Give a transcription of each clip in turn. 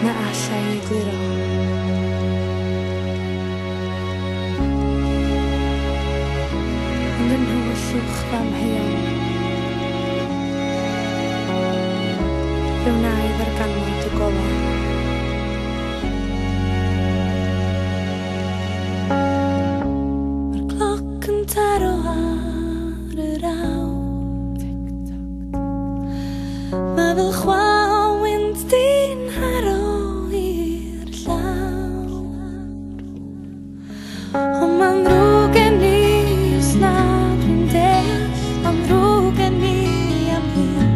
na allai egluro. Ond yn nhwyswch fam heion, rhyw nai ddarganfod y golon. Mae'r cloc yn taro ar yr awr, mae fel chwaw wynt di'n haro i'r llawr. Ond ma'n ddrwg gen i os na dwi'n deall, ma'n ddrwg gen i am hyn.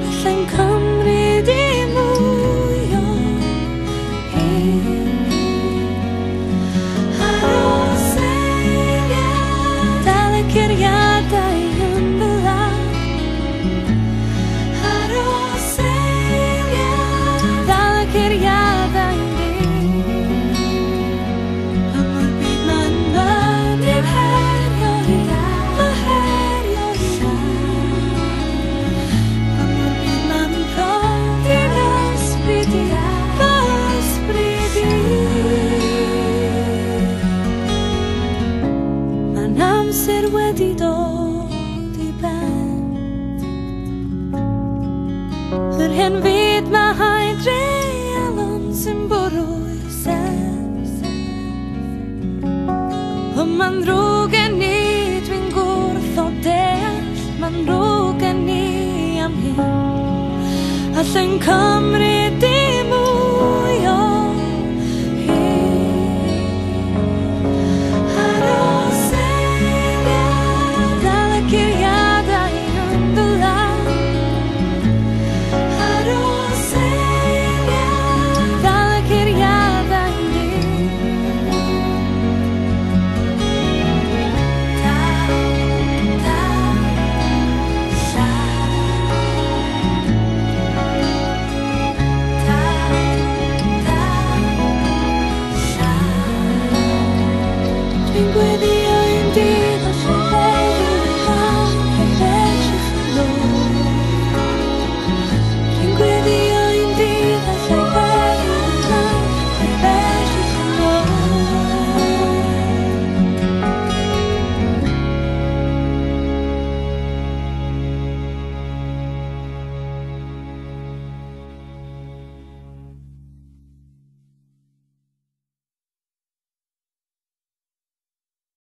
Allai'n cymryd i mwy o hyn. Aros eiliad, dal y curiadau yn fyla. Aros eiliad, dal y curiadau di. Pa mor byd ma'n mynd herio i pa mor byd ma'n prodi'n ysbryd i Ma'n amser wedi dod i ben. Yr hen fyd mae haid reelon sy'n bwrw'r sen. Ond ma'n ddrwg gen i, dwi'n gwrth o deall, ma'n ddrwg gen i am hyn. Allai'n cymryd